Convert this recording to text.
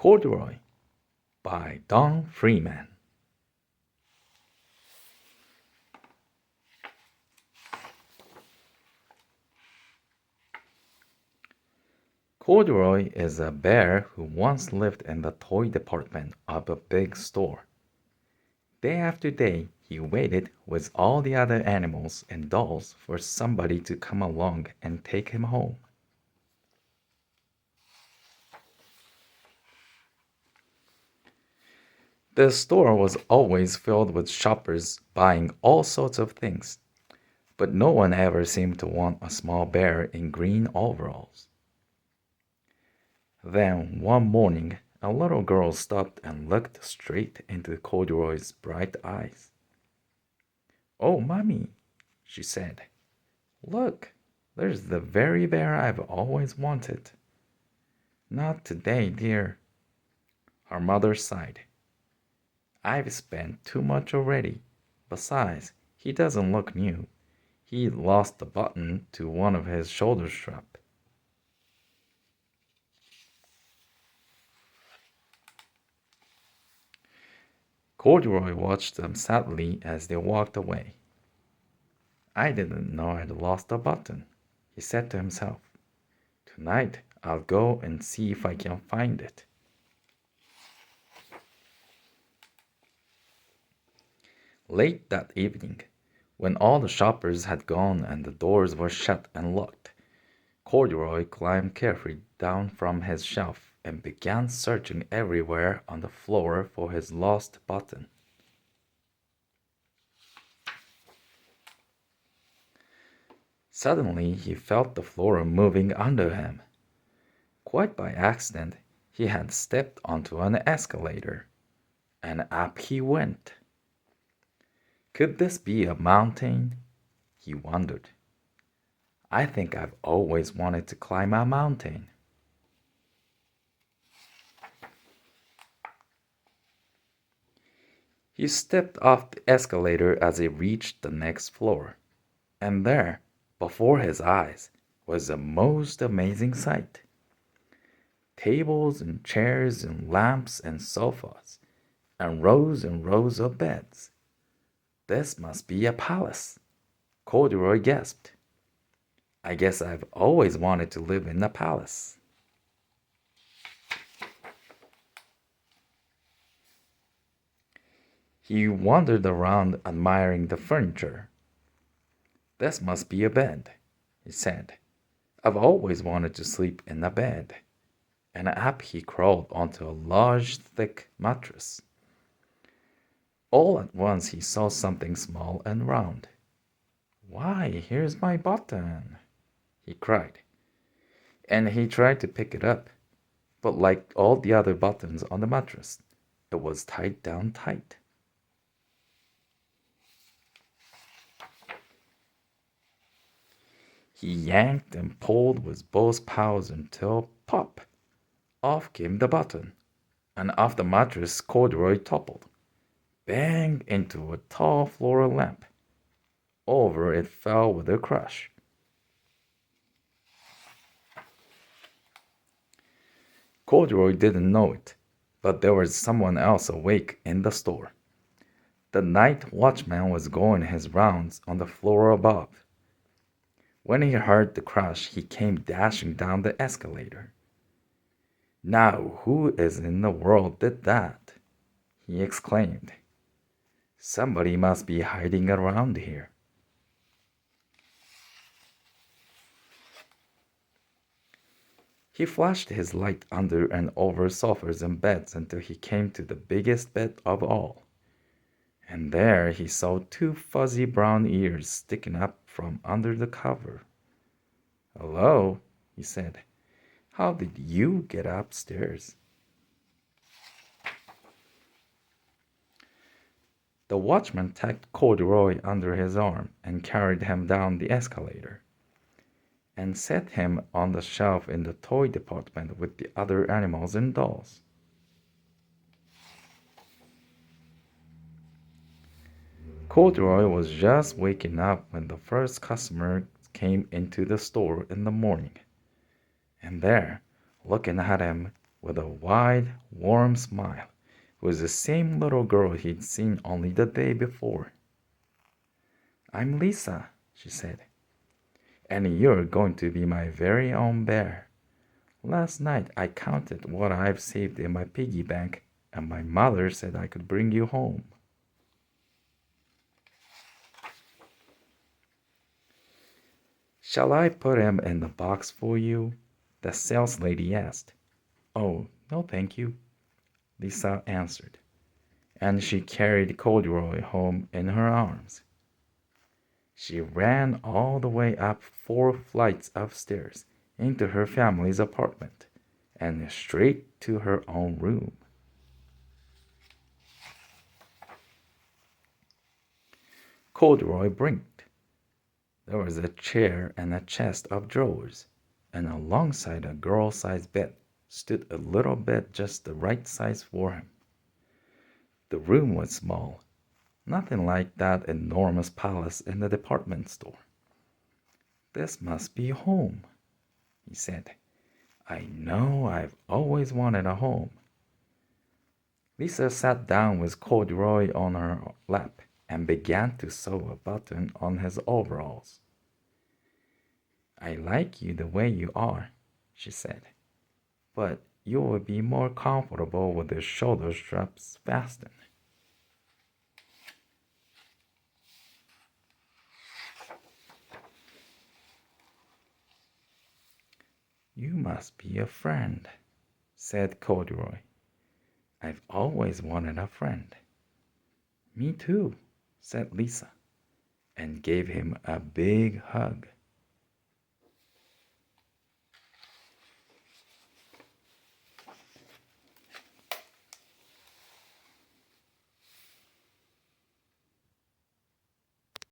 Corduroy by Don Freeman. Corduroy is a bear who once lived in the toy department of a big store. Day after day, he waited with all the other animals and dolls for somebody to come along and take him home. The store was always filled with shoppers buying all sorts of things, but no one ever seemed to want a small bear in green overalls. Then one morning, a little girl stopped and looked straight into Corduroy's bright eyes. "Oh, Mommy," she said, "look, there's the very bear I've always wanted." "Not today, dear," her mother sighed. "I've spent too much already. Besides, he doesn't look new. He lost the button to one of his shoulder straps." Corduroy watched them sadly as they walked away. "I didn't know I'd lost a button," he said to himself. "Tonight I'll go and see if I can find it." Late that evening, when all the shoppers had gone and the doors were shut and locked, Corduroy climbed carefully down from his shelf and began searching everywhere on the floor for his lost button. Suddenly, he felt the floor moving under him. Quite by accident, he had stepped onto an escalator, and up he went. Could this be a mountain? He wondered. "I think I've always wanted to climb a mountain." He stepped off the escalator as he reached the next floor, and there, before his eyes, was a most amazing sight. Tables and chairs and lamps and sofas, and rows of beds. "This must be a palace," Corduroy gasped. "I guess I've always wanted to live in a palace." He wandered around admiring the furniture. "This must be a bed," he said. "I've always wanted to sleep in a bed." And up he crawled onto a large, thick mattress. All at once he saw something small and round. "Why, here's my button!" he cried. And he tried to pick it up, but like all the other buttons on the mattress, it was tied down tight. He yanked and pulled with both paws until pop! Off came the button, and off the mattress Corduroy toppled. Bang into a tall floral lamp. Over it fell with a crash. Corduroy didn't know it, but there was someone else awake in the store. The night watchman was going his rounds on the floor above. When he heard the crash, he came dashing down the escalator. "Now, who in the world did that?" he exclaimed. "Somebody must be hiding around here." He flashed his light under and over sofas and beds until he came to the biggest bed of all. And there he saw two fuzzy brown ears sticking up from under the cover. "Hello," he said. "How did you get upstairs?" The watchman tucked Corduroy under his arm and carried him down the escalator, and set him on the shelf in the toy department with the other animals and dolls. Corduroy was just waking up when the first customer came into the store in the morning. And there, looking at him, with a wide, warm smile. It was the same little girl he'd seen only the day before. "I'm Lisa," she said, "and you're going to be my very own bear. Last night I counted what I've saved in my piggy bank, and my mother said I could bring you home." "Shall I put him in the box for you?" the saleslady asked. "Oh, no, thank you," Lisa answered, and she carried Corduroy home in her arms. She ran all the way up 4 flights of stairs into her family's apartment and straight to her own room. Corduroy blinked. There was a chair and a chest of drawers, and alongside a girl-sized bed stood a little bed just the right size for him. The room was small, nothing like that enormous palace in the department store. "This must be home," he said. "I know I've always wanted a home." Lisa sat down with Corduroy on her lap and began to sew a button on his overalls. "I like you the way you are," she said, "but you will be more comfortable with the shoulder straps fastened." "You must be a friend," said Corduroy. "I've always wanted a friend." "Me too," said Lisa, and gave him a big hug.